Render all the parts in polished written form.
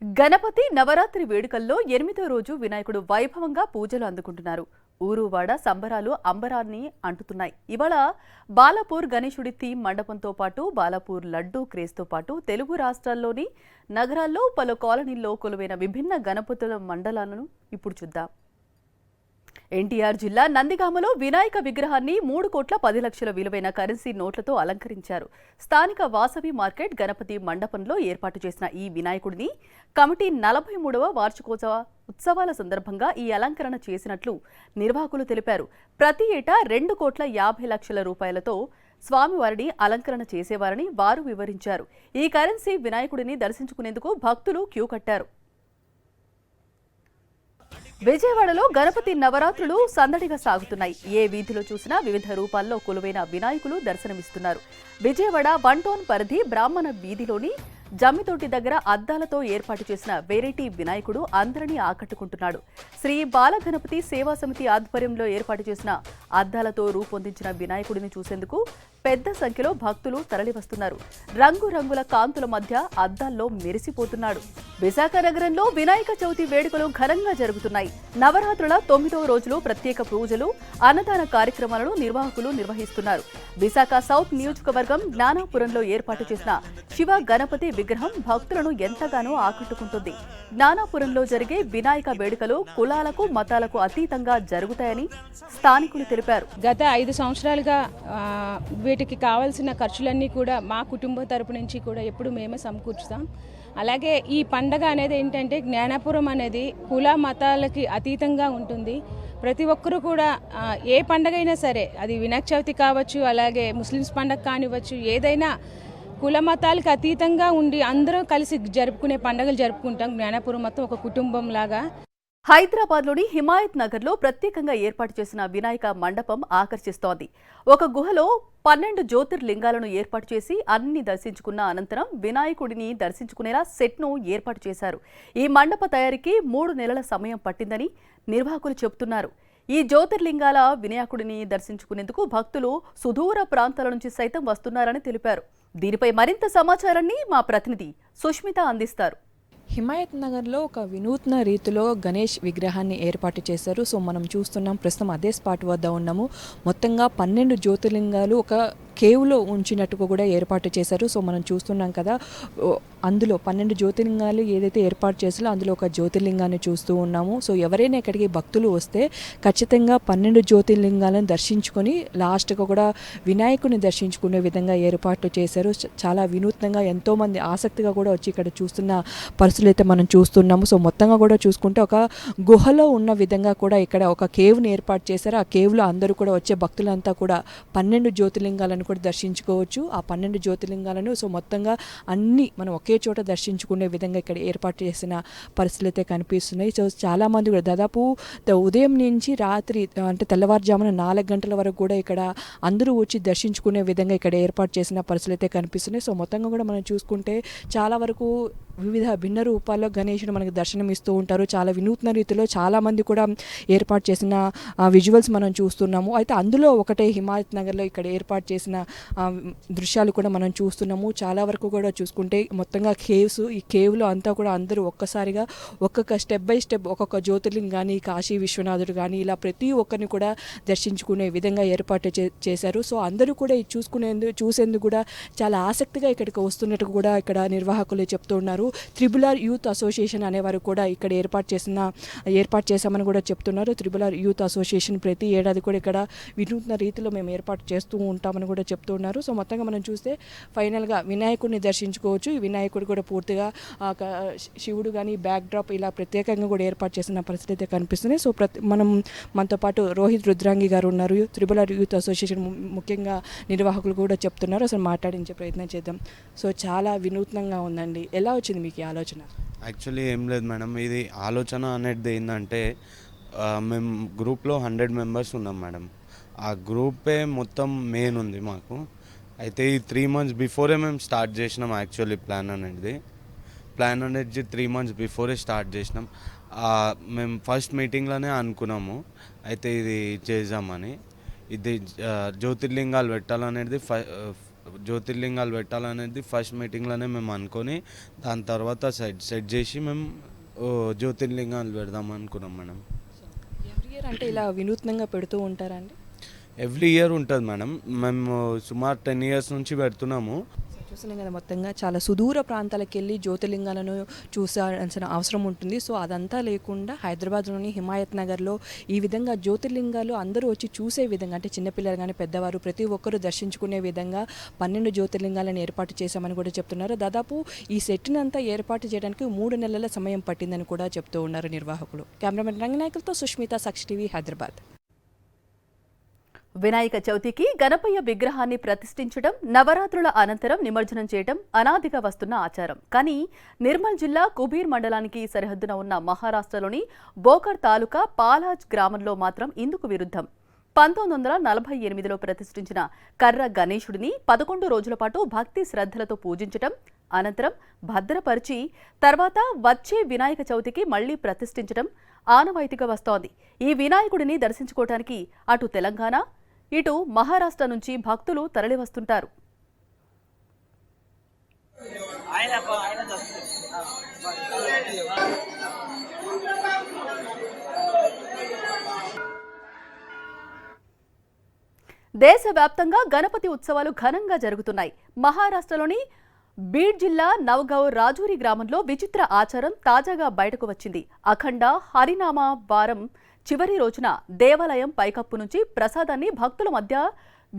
గణపతి నవరాత్రి వేడుకల్లో 8వ రోజు వినాయకుడు వైభవంగా పూజలు అందుకుంటున్నారు. ఊరువాడ సంబరాలు అంబరాన్ని అంటుతున్నాయి. ఇవాళ బాలాపూర్ గణేశుడి థీమ్ మండపంతో పాటు బాలాపూర్ లడ్డూ క్రేజ్తో పాటు తెలుగు రాష్ట్రాల్లోని నగరాల్లో పలు కాలనీల్లో కొలువైన విభిన్న గణపతుల మండలాలను ఇప్పుడు చూద్దాం. ఎన్టీఆర్ జిల్లా నందిగామలో వినాయక విగ్రహాన్ని 3,10,00,000 విలువైన కరెన్సీ నోట్లతో అలంకరించారు. స్థానిక వాసవి మార్కెట్ గణపతి మండపంలో ఏర్పాటు చేసిన ఈ వినాయకుడిని కమిటీ 43వ వార్షికోత్సవ ఉత్సవాల సందర్భంగా ఈ అలంకరణ చేసినట్లు నిర్వాహకులు తెలిపారు. ప్రతి ఏటా 2,50,00,000 రూపాయలతో స్వామివారిని అలంకరణ చేసేవారని వారు వివరించారు. ఈ కరెన్సీ వినాయకుడిని దర్శించుకునేందుకు భక్తులు క్యూ కట్టారు. విజయవాడలో గణపతి నవరాత్రులు సందడిగా సాగుతున్నాయి. ఏ వీధిలో చూసినా వివిధ రూపాల్లో కొలువైన వినాయకులు దర్శనమిస్తున్నారు. విజయవాడ 1 టౌన్ పరిధి బ్రాహ్మణ వీధిలోని జమ్మితోటి దగ్గర అద్దాలతో ఏర్పాటు చేసిన వెరైటీ వినాయకుడు అందరినీ ఆకట్టుకుంటున్నాడు. శ్రీ బాలగణపతి సేవా సమితి ఆధ్వర్యంలో ఏర్పాటు చేసిన అద్దాలతో రూపొందించిన వినాయకుడిని చూసేందుకు పెద్ద సంఖ్యలో భక్తులు తరలివస్తున్నారు. రంగురంగుల కాంతుల మధ్య అద్దాల్లో మెరిసిపోతున్నాడు. విశాఖ నగరంలో వినాయక చవితి వేడుకలు ఘనంగా జరుగుతున్నాయి. నవరాత్రుల 9వ రోజులు ప్రత్యేక పూజలు, అన్నదాన కార్యక్రమాలను నిర్వాహకులు నిర్వహిస్తున్నారు. విశాఖ సౌత్ నియోజకవర్గం జ్ఞానాపురంలో ఏర్పాటు చేసిన శివ గణపతి విగ్రహం భక్తులను ఎంతగానో ఆకట్టుకుంటుంది. జ్ఞానాపురంలో జరిగే వినాయక వేడుకలు కులాలకు మతాలకు అతీతంగా జరుగుతాయని స్థానికులు తెలిపారు. గత 5 సంవత్సరాలుగా వీటికి కావాల్సిన ఖర్చులన్నీ కూడా మా కుటుంబ తరపు నుంచి కూడా ఎప్పుడు మేమే సమకూర్చుతాం. అలాగే ఈ పండగ అనేది ఏంటంటే జ్ఞానాపురం అనేది కుల మతాలకి అతీతంగా ఉంటుంది. ప్రతి ఒక్కరూ కూడా ఏ పండగ అయినా సరే, అది వినాయక చవితి కావచ్చు, అలాగే ముస్లిమ్స్ పండగ కానివ్వచ్చు, ఏదైనా కుల మతాలకు అతీతంగా ఉండి అందరూ కలిసి జరుపుకునే పండుగలు జరుపుకుంటాం. జ్ఞానాపురం మొత్తం ఒక కుటుంబం లాగా. హైదరాబాద్లోని హిమాయత్ నగర్లో ప్రత్యేకంగా ఏర్పాటు చేసిన వినాయక మండపం ఆకర్షిస్తోంది. ఒక గుహలో 12 జ్యోతిర్లింగాలను ఏర్పాటు చేసి అన్ని దర్శించుకున్న అనంతరం వినాయకుడిని దర్శించుకునేలా సెట్ను ఏర్పాటు చేశారు. ఈ మండప తయారీకి 3 నెలల సమయం పట్టిందని నిర్వాహకులు చెబుతున్నారు. ఈ జ్యోతిర్లింగాల వినాయకుడిని దర్శించుకునేందుకు భక్తులు సుదూర ప్రాంతాల నుంచి సైతం వస్తున్నారని తెలిపారు. దీనిపై మరింత సమాచారాన్ని మా ప్రతినిధి సుష్మిత అందిస్తారు. హిమాయత్ నగర్లో ఒక వినూత్న రీతిలో గణేష్ విగ్రహాన్ని ఏర్పాటు చేశారు. సో మనం చూస్తున్నాం, ప్రస్తుతం అదే స్పాట్ వద్ద ఉన్నాము. మొత్తంగా 12 జ్యోతిర్లింగాలు ఒక కేవ్లో ఉంచినట్టుగా కూడా ఏర్పాటు చేశారు. సో మనం చూస్తున్నాం కదా, అందులో 12 జ్యోతిర్లింగాలు ఏదైతే ఏర్పాటు చేసారో అందులో ఒక జ్యోతిర్లింగాన్ని చూస్తూ ఉన్నాము. సో ఎవరైనా ఇక్కడికి భక్తులు వస్తే ఖచ్చితంగా 12 జ్యోతిర్లింగాలను దర్శించుకొని లాస్ట్గా కూడా వినాయకుడిని దర్శించుకునే విధంగా ఏర్పాటు చేశారు. చాలా వినూత్నంగా ఎంతోమంది ఆసక్తిగా కూడా వచ్చి ఇక్కడ చూస్తున్న పరిస్థితులు అయితే మనం చూస్తున్నాము. సో మొత్తంగా కూడా చూసుకుంటే ఒక గుహలో ఉన్న విధంగా కూడా ఇక్కడ ఒక కేవ్ని ఏర్పాటు చేశారు. ఆ కేవ్లో అందరూ కూడా వచ్చే భక్తులంతా కూడా 12 జ్యోతిర్లింగాలను కూడా దర్శించుకోవచ్చు. ఆ 12 జ్యోతిర్లింగాలను సో మొత్తంగా అన్ని మనం ఒకే చోట దర్శించుకునే విధంగా ఇక్కడ ఏర్పాటు చేసిన పరిస్థితులు అయితే కనిపిస్తున్నాయి. సో చాలామంది కూడా దాదాపు ఉదయం నుంచి రాత్రి అంటే తెల్లవారుజామున 4 గంటల వరకు కూడా ఇక్కడ అందరూ వచ్చి దర్శించుకునే విధంగా ఇక్కడ ఏర్పాటు చేసిన పరిస్థితులు అయితే కనిపిస్తున్నాయి. సో మొత్తంగా కూడా మనం చూసుకుంటే చాలా వరకు వివిధ భిన్న రూపాల్లో గణేశుడు మనకు దర్శనం ఇస్తూ ఉంటారు. చాలా వినూత్న రీతిలో చాలామంది కూడా ఏర్పాటు చేసిన విజువల్స్ మనం చూస్తున్నాము. అయితే అందులో ఒకటే హిమాయత్ నగర్లో ఇక్కడ ఏర్పాటు చేసిన దృశ్యాలు కూడా మనం చూస్తున్నాము. చాలా వరకు కూడా చూసుకుంటే మొత్తంగా కేవ్స్, ఈ కేవ్లో అంతా కూడా అందరూ ఒక్కసారిగా ఒక్కొక్క స్టెప్ బై స్టెప్ ఒక్కొక్క జ్యోతిర్లింగం కానీ, కాశీ విశ్వనాథుడు కానీ ఇలా ప్రతి ఒక్కరిని కూడా దర్శించుకునే విధంగా ఏర్పాటు చేశారు. సో అందరూ కూడా ఇది చూసేందుకు కూడా చాలా ఆసక్తిగా ఇక్కడికి వస్తున్నట్టు కూడా ఇక్కడ నిర్వాహకులు చెప్తూ ఉన్నారు. త్రిబుల్-ఆర్ యూత్ అసోసియేషన్ అనేవారు కూడా ఇక్కడ ఏర్పాటు చేశామని కూడా చెప్తున్నారు. త్రిబుల్-ఆర్ యూత్ అసోసియేషన్ ప్రతి ఏడాది కూడా ఇక్కడ వినూత్న రీతిలో మేము ఏర్పాటు చేస్తూ ఉంటామని కూడా చెప్తున్నారు. సో మొత్తంగా మనం చూస్తే ఫైనల్గా వినాయకుడిని దర్శించుకోవచ్చు. ఈ వినాయకుడు కూడా పూర్తిగా శివుడు కానీ బ్యాక్ డ్రాప్ ఇలా ప్రత్యేకంగా కూడా ఏర్పాటు చేసిన పరిస్థితి అయితే కనిపిస్తుంది. సో మనతో పాటు రోహిత్ రుద్రాంగి గారు ఉన్నారు, త్రిబుల్-ఆర్ యూత్ అసోసియేషన్ ముఖ్యంగా నిర్వాహకులు కూడా చెప్తున్నారు. అసలు మాట్లాడించే ప్రయత్నం చేద్దాం. సో చాలా వినూత్నంగా ఉందండి. ఎలా వచ్చింది మీకు ఈ ఆలోచన? యాక్చువల్లీ ఏం లేదు మేడం, ఇది ఆలోచన అనేది ఏంటంటే మేము గ్రూప్లో 100 మెంబర్స్ ఉన్నాం మేడం. ఆ గ్రూపే మొత్తం మెయిన్ ఉంది మాకు. అయితే ఈ 3 మంత్స్ బిఫోరే మేము స్టార్ట్ చేసినాం. యాక్చువల్లీ ప్లాన్ అనేది 3 మంత్స్ బిఫోరే స్టార్ట్ చేసినాం. మేము ఫస్ట్ మీటింగ్లోనే అనుకున్నాము అయితే ఇది చేద్దామని. ఇది జ్యోతిర్లింగాలు పెట్టాలనేది జ్యోతిర్లింగాలు పెట్టాలనేది ఫస్ట్ మీటింగ్లోనే మేము అనుకొని దాని తర్వాత సెట్ చేసి మేము జ్యోతిర్లింగాలు పెడదాం అనుకున్నాం మేడం. ఎవ్రీ ఇయర్ అంటే ఇలా వినూత్నంగా పెడుతూ ఉంటారండి? ఎవ్రీ ఇయర్ ఉంటుంది మేడం. మేము సుమారు 10 years నుంచి పెడుతున్నాము. చూస్తున్నాం కదా, మొత్తంగా చాలా సుదూర ప్రాంతాలకు వెళ్ళి జ్యోతిర్లింగాలను చూసాల్సిన అవసరం ఉంటుంది. సో అదంతా లేకుండా హైదరాబాద్లోని హిమాయత్ నగర్లో ఈ విధంగా జ్యోతిర్లింగాలు అందరూ వచ్చి చూసే విధంగా, అంటే చిన్నపిల్లలు కానీ పెద్దవారు ప్రతి ఒక్కరూ దర్శించుకునే విధంగా 12 జ్యోతిర్లింగాలను ఏర్పాటు చేశామని కూడా చెప్తున్నారు. దాదాపు ఈ సెట్ని అంతా ఏర్పాటు చేయడానికి 3 నెలల సమయం పట్టిందని కూడా చెప్తూ ఉన్నారు నిర్వాహకులు. కెమెరామెన్ రంగనాయకులతో సుష్మిత, సాక్షి టీవీ, హైదరాబాద్. వినాయక చవితికి గణపయ్య విగ్రహాన్ని ప్రతిష్ఠించడం, నవరాత్రుల అనంతరం నిమజ్జనం చేయడం అనాదిగా వస్తున్న ఆచారం. కానీ నిర్మల్ జిల్లా కుబీర్ మండలానికి సరిహద్దున ఉన్న మహారాష్ట్రలోని బోకర్ తాలూకా పాలాజ్ గ్రామంలో మాత్రం ఇందుకు విరుద్ధం. 1948లో ప్రతిష్ఠించిన కర్ర గణేశుడిని 11 రోజుల పాటు భక్తి శ్రద్ధలతో పూజించటం, అనంతరం భద్రపరిచి తర్వాత వచ్చే వినాయక చవితికి మళ్లీ ప్రతిష్ఠించడం ఆనవాయితీగా వస్తోంది. ఈ వినాయకుడిని దర్శించుకోవటానికి అటు తెలంగాణ, ఇటు మహారాష్ట్ర నుంచి భక్తులు తరలివస్తుంటారు. దేశవ్యాప్తంగా గణపతి ఉత్సవాలు ఘనంగా జరుగుతున్నాయి. మహారాష్ట్రలోని బీడ్ జిల్లా నవగౌ రాజూరి గ్రామంలో విచిత్ర ఆచారం తాజాగా బయటకు వచ్చింది. అఖండ హరినామ వారం చివరి రోజున దేవాలయం పైకప్పు నుంచి ప్రసాదాన్ని భక్తుల మధ్య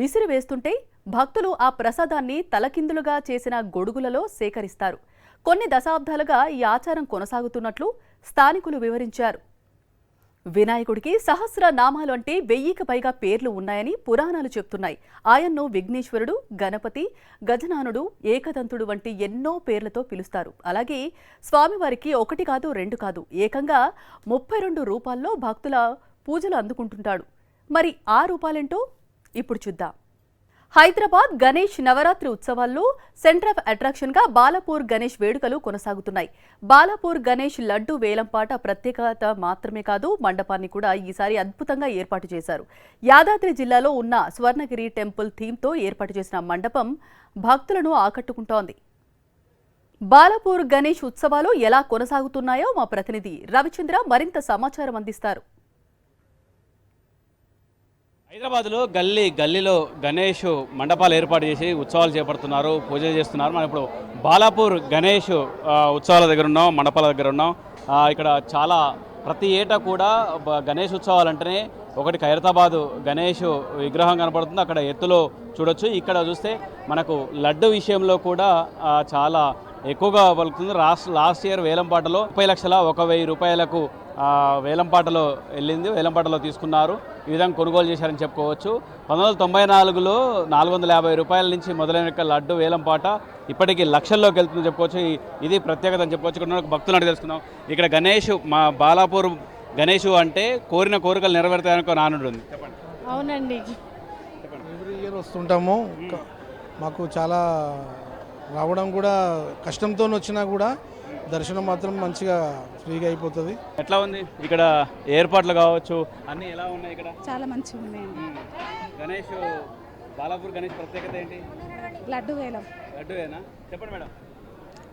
విసిరివేస్తుంటే భక్తులు ఆ ప్రసాదాన్ని తలకిందులుగా చేసిన గొడుగులలో సేకరిస్తారు. కొన్ని దశాబ్దాలుగా ఈ ఆచారం కొనసాగుతున్నట్లు స్థానికులు వివరించారు. వినాయకుడికి సహస్ర నామాలు అంటే 1000కి పైగా పేర్లు ఉన్నాయని పురాణాలు చెప్తున్నాయి. ఆయన్ను విఘ్నేశ్వరుడు, గణపతి, గజనానుడు, ఏకదంతుడు వంటి ఎన్నో పేర్లతో పిలుస్తారు. అలాగే స్వామివారికి 1 కాదు 2 కాదు ఏకంగా 32 రూపాల్లో భక్తుల పూజలు అందుకుంటుంటాడు. మరి ఆ రూపాలేంటో ఇప్పుడు చూద్దాం. హైదరాబాద్ గణేష్ నవరాత్రి ఉత్సవాల్లో సెంటర్ ఆఫ్ అట్రాక్షన్ గా బాలాపూర్ గణేష్ వేడుకలు కొనసాగుతున్నాయి. బాలాపూర్ గణేష్ లడ్డు వేలంపాట ప్రత్యేకత మాత్రమే కాదు, మండపాన్ని కూడా ఈసారి అద్భుతంగా ఏర్పాటు చేశారు. యాదాద్రి జిల్లాలో ఉన్న స్వర్ణగిరి టెంపుల్ థీమ్తో ఏర్పాటు చేసిన మండపం భక్తులను ఆకట్టుకుంటోంది. బాలాపూర్ గణేష్ ఉత్సవాలు ఎలా కొనసాగుతున్నాయో మా ప్రతినిధి రవిచంద్ర మరింత సమాచారం అందిస్తారు. హైదరాబాద్లో గల్లీలో గణేష్ మండపాలు ఏర్పాటు చేసి ఉత్సవాలు చేపడుతున్నారు, పూజలు చేస్తున్నారు. మనం ఇప్పుడు బాలాపూర్ గణేష్ ఉత్సవాల దగ్గర ఉన్నాం, మండపాల దగ్గర ఉన్నాం. ఇక్కడ చాలా ప్రతి ఏటా కూడా గణేష్ ఉత్సవాలు అంటేనే ఒకటి ఖైరతాబాద్ గణేష్ విగ్రహం కనపడుతుంది, అక్కడ ఎత్తులో చూడొచ్చు. ఇక్కడ చూస్తే మనకు లడ్డు విషయంలో కూడా చాలా ఎక్కువగా పలుకుతుంది. లాస్ట్ ఇయర్ వేలంపాటలో 30,01,000 రూపాయలకు వేలంపాటలో వెళ్ళింది, వేలంపాటలో తీసుకున్నారు. ఈ విధంగా కొనుగోలు చేశారని చెప్పుకోవచ్చు. 1994లో 450 రూపాయల నుంచి మొదలైన లడ్డు వేలంపాట ఇప్పటికీ లక్షల్లోకి వెళ్తుందని చెప్పుకోవచ్చు. ఇది ప్రత్యేకత అని చెప్పుకోవచ్చు. ఇక్కడ భక్తులు తెలుసుకుందాం. ఇక్కడ గణేష్, మా బాలాపూర్ గణేష్ అంటే కోరిన కోరికలు నెరవేరుతాయని నానుడు ఉంది. చెప్పండి. అవునండి, ఎవ్రీ ఇయర్ వస్తుంటాము. మాకు చాలా రావడం కూడా కష్టంతో వచ్చినా కూడా దర్శనం మాత్రం మంచిగా ఫ్రీగా అయిపోతుంది. ఎట్లా ఉంది ఇక్కడ ఏర్పాట్లు కావచ్చు, అన్నీ ఎలా ఉన్నాయి? ఇక్కడ చాలా మంచిగా ఉన్నాయండి. గణేష్, బాలాపూర్ గణేష్ ప్రత్యేకత ఏంటి? లడ్డు వేలం. లడ్డూయేనా? చెప్పండి మేడం.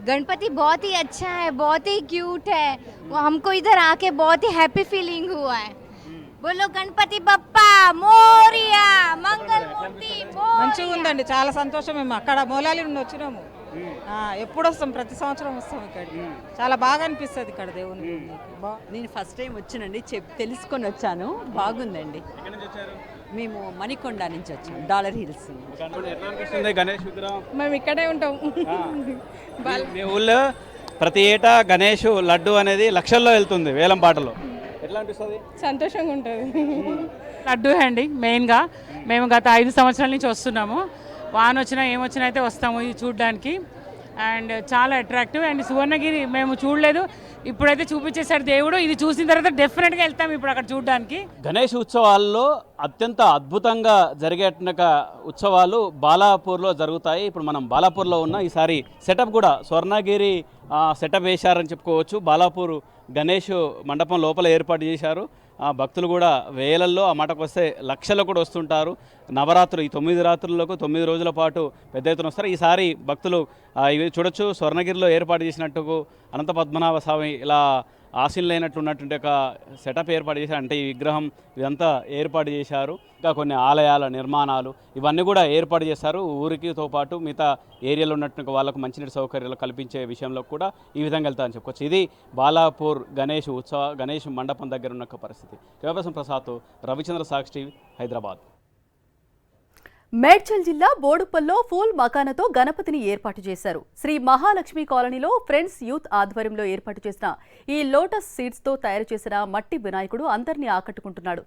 गणपति बहुत ही अच्छा है, बहुत ही क्यूट है. वो हमको इधर आके बहुत ही हैप्पी फीलिंग हुआ है. बोलो गणपति बप्पा मोरिया, मंगल मूर्ति మంచిగా ఉందండి, చాలా సంతోషం. మేము అక్కడ మూలాలి నుండి వచ్చినాము, ఎప్పుడు వస్తాం, ప్రతి సంవత్సరం వస్తాం. ఇక్కడ చాలా బాగా అనిపిస్తుంది ఇక్కడ దేవుని. నేను ఫస్ట్ టైం వచ్చినండి, తెలుసుకొని వచ్చాను, బాగుందండి. మేము మణికొండ నుంచి వచ్చాం, డాలర్ హిల్స్. ఎట్లా అనిపిస్తుంది గణేష్ విగ్రహం? మేము ఇక్కడే ఉంటాం. మీ ఊళ్ళో ప్రతి ఏటా గణేష్ లడ్డు అనేది లక్షల్లో వెళ్తుంది వేలంపాటలో. ఎట్లా అనిపిస్తుంది? సంతోషంగా ఉంటుంది. లడ్డు అండి మెయిన్గా. మేము గత 5 సంవత్సరాల నుంచి వస్తున్నాము. వాన వచ్చినా ఏమొచ్చినా అయితే వస్తాము ఇది చూడడానికి. అండ్ చాలా అట్రాక్టివ్. అండ్ సువర్ణగిరి మేము చూడలేదు, ఇప్పుడైతే చూపించేశాడు దేవుడు. ఇది చూసిన తర్వాత డెఫినెట్గా వెళ్తాం ఇప్పుడు అక్కడ చూడడానికి. గణేష్ ఉత్సవాల్లో అత్యంత అద్భుతంగా జరిగేట ఉత్సవాలు బాలాపూర్లో జరుగుతాయి. ఇప్పుడు మనం బాలాపూర్లో ఉన్న ఈసారి సెటప్ కూడా స్వర్ణగిరి సెటప్ వేశారని చెప్పుకోవచ్చు. బాలాపూర్ గణేష్ మండపం లోపల ఏర్పాటు చేశారు. భక్తులు కూడా వేలల్లో, ఆ మాటకు వస్తే లక్షల్లో కూడా వస్తుంటారు. నవరాత్రులు, ఈ 9 రాత్రులకు 9 రోజుల పాటు పెద్ద ఎత్తున వస్తారు. ఈసారి భక్తులు ఇవి చూడొచ్చు, స్వర్ణగిరిలో ఏర్పాటు చేసినట్టుకు అనంత పద్మనాభ స్వామి ఇలా ఆశీనులైనట్టు ఉన్నటువంటి ఒక సెటప్ ఏర్పాటు చేశారు. అంటే ఈ విగ్రహం ఇదంతా ఏర్పాటు చేశారు. ఇంకా కొన్ని ఆలయాల నిర్మాణాలు ఇవన్నీ కూడా ఏర్పాటు చేశారు. ఊరికితో పాటు మిగతా ఏరియాలో ఉన్నటువంటి వాళ్ళకు మంచినీటి సౌకర్యాలు కల్పించే విషయంలో కూడా ఈ విధంగా వెళ్తారని చెప్పుకోవచ్చు. ఇది బాలాపూర్ గణేష్ మండపం దగ్గర ఉన్న పరిస్థితి. శివప్రసన్న ప్రసాద్, రవిచంద్ర సాక్షి, హైదరాబాద్. మేడ్చల్ జిల్లా బోడుపల్లో ఫూల్ మకానతో గణపతిని ఏర్పాటు చేశారు. శ్రీ మహాలక్ష్మి కాలనీలో ఫ్రెండ్స్ యూత్ ఆధ్వర్యంలో ఏర్పాటు చేసిన ఈ లోటస్ సీడ్స్తో తయారు చేసిన మట్టి వినాయకుడు అందరినీ ఆకట్టుకుంటున్నాడు.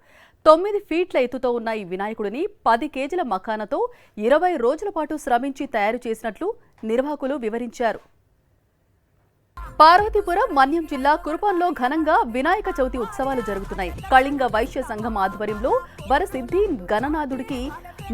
9 ఫీట్ల ఎత్తుతో ఉన్న ఈ వినాయకుడిని 10 కేజీల మకానతో 20 రోజుల పాటు శ్రమించి తయారు చేసినట్లు నిర్వాహకులు వివరించారు. పార్వతీపురం మన్యం జిల్లా కురుపాన్లో ఘనంగా వినాయక చవితి ఉత్సవాలు జరుగుతున్నాయి. కళింగ వైశ్య సంఘం ఆధ్వర్యంలో వరసిద్ధి గణనాథుడికి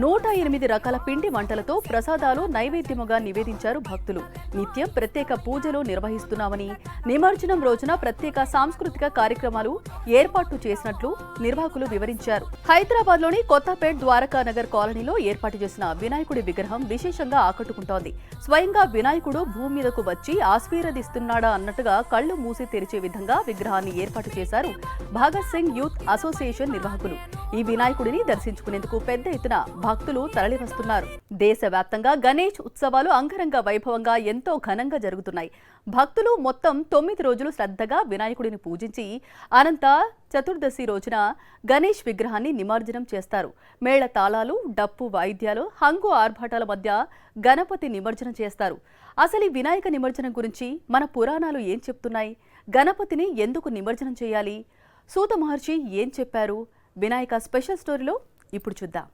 108 రకాల పిండి వంటలతో ప్రసాదాలు నైవేద్యముగా నివేదించారు భక్తులు. నిత్యం ప్రత్యేక పూజలు నిర్వహిస్తున్నామని, నిమజ్జనం రోజున ప్రత్యేక సాంస్కృతిక కార్యక్రమాలు ఏర్పాటు చేసినట్లు నిర్వాహకులు వివరించారు. హైదరాబాద్లోని కొత్తపేట్ ద్వారకా నగర్ కాలనీలో ఏర్పాటు చేసిన వినాయకుడి విగ్రహం విశేషంగా ఆకట్టుకుంటోంది. స్వయంగా వినాయకుడు భూమి మీదకు వచ్చి ఆశీర్వదిస్తున్నాడా అన్నట్టుగా కళ్లు మూసి తెరిచే విధంగా విగ్రహాన్ని ఏర్పాటు చేశారు భగత్ సింగ్ యూత్ అసోసియేషన్ నిర్వాహకులు. ఈ వినాయకుడిని దర్శించుకునేందుకు పెద్ద ఎత్తున భక్తులు తరలివస్తున్నారు. దేశవ్యాప్తంగా గణేష్ ఉత్సవాలు అంగరంగ వైభవంగా ఎంతో ఘనంగా జరుగుతున్నాయి. భక్తులు మొత్తం 9 రోజులు శ్రద్ధగా వినాయకుడిని పూజించి అనంత చతుర్దశి రోజున గణేష్ విగ్రహాన్ని నిమజ్జనం చేస్తారు. మేళ తాళాలు, డప్పు వాయిద్యాలు, హంగు ఆర్భాటాల మధ్య గణపతి నిమజ్జనం చేస్తారు. అసలు ఈ వినాయక నిమజ్జనం గురించి మన పురాణాలు ఏం చెప్తున్నాయి? గణపతిని ఎందుకు నిమజ్జనం చేయాలి? సూత మహర్షి ఏం చెప్పారు? వినాయక స్పెషల్ స్టోరీలో ఇప్పుడు చూద్దాం.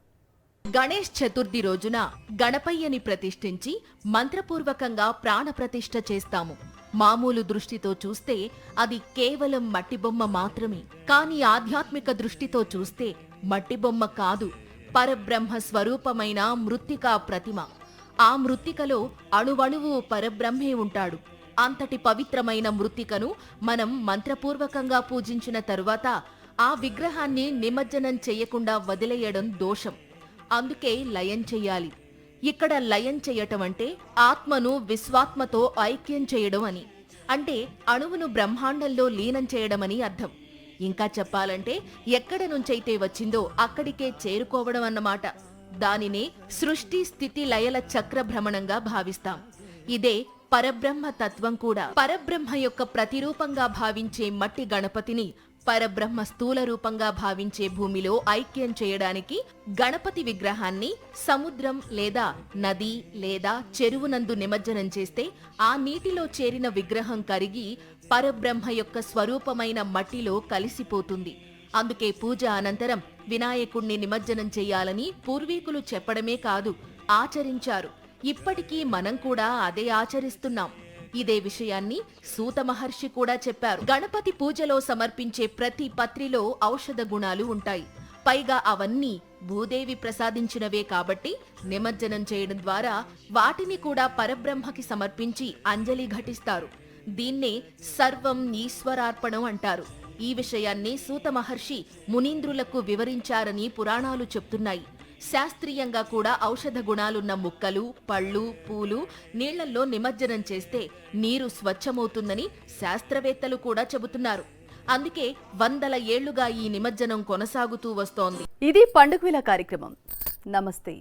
గణేష్ చతుర్థి రోజున గణపయ్యని ప్రతిష్ఠించి మంత్రపూర్వకంగా ప్రాణప్రతిష్ఠ చేస్తాము. మామూలు దృష్టితో చూస్తే అది కేవలం మట్టిబొమ్మ మాత్రమే. కానీ ఆధ్యాత్మిక దృష్టితో చూస్తే మట్టిబొమ్మ కాదు, పరబ్రహ్మ స్వరూపమైన మృత్తికా ప్రతిమ. ఆ మృత్తికలో అణువణువు పరబ్రహ్మే ఉంటాడు. అంతటి పవిత్రమైన మృత్తికను మనం మంత్రపూర్వకంగా పూజించిన తరువాత ఆ విగ్రహాన్ని నిమజ్జనం చేయకుండా వదిలేయడం దోషం. అందుకే లయం చెయ్యాలి. ఇక్కడ లయం చేయటం అంటే ఆత్మను విశ్వాత్మతో ఐక్యం చేయడం అని, అంటే అణువును బ్రహ్మాండంలో లీనం చేయడమని అర్థం. ఇంకా చెప్పాలంటే ఎక్కడ నుంచైతే వచ్చిందో అక్కడికే చేరుకోవడం అన్నమాట. దానినే సృష్టి స్థితి లయల చక్ర భ్రమణంగా భావిస్తాం. ఇదే పరబ్రహ్మ తత్వం కూడా. పరబ్రహ్మ యొక్క ప్రతిరూపంగా భావించే మట్టి గణపతిని పరబ్రహ్మ స్థూల రూపంగా భావించే భూమిలో ఐక్యం చేయడానికి గణపతి విగ్రహాన్ని సముద్రం లేదా నది లేదా చెరువునందు నిమజ్జనం చేస్తే ఆ నీటిలో చేరిన విగ్రహం కరిగి పరబ్రహ్మ యొక్క స్వరూపమైన మట్టిలో కలిసిపోతుంది. అందుకే పూజ అనంతరం వినాయకుణ్ణి నిమజ్జనం చేయాలని పూర్వీకులు చెప్పడమే కాదు, ఆచరించారు. ఇప్పటికీ మనం కూడా అదే ఆచరిస్తున్నాం. ఇదే విషయాన్ని సూత మహర్షి కూడా చెప్పారు. గణపతి పూజలో సమర్పించే ప్రతి పత్రిలో ఔషధ గుణాలు ఉంటాయి. పైగా అవన్నీ భూదేవి ప్రసాదించినవే కాబట్టి నిమజ్జనం చేయడం ద్వారా వాటిని కూడా పరబ్రహ్మకి సమర్పించి అంజలి ఘటిస్తారు. దీన్నే సర్వం ఈశ్వరార్పణం అంటారు. ఈ విషయాన్ని సూత మహర్షి మునీంద్రులకు వివరించారని పురాణాలు చెప్తున్నాయి. శాస్త్రీయంగా కూడా ఔషధ గుణాలున్న ముక్కలు, పళ్ళు, పూలు నీళ్లలో నిమజ్జనం చేస్తే నీరు స్వచ్ఛమవుతుందని శాస్త్రవేత్తలు కూడా చెబుతున్నారు. అందుకే 100 ఏళ్లుగా ఈ నిమజ్జనం కొనసాగుతూ వస్తోంది. ఇది పండుగ వేళ కార్యక్రమం. నమస్తే.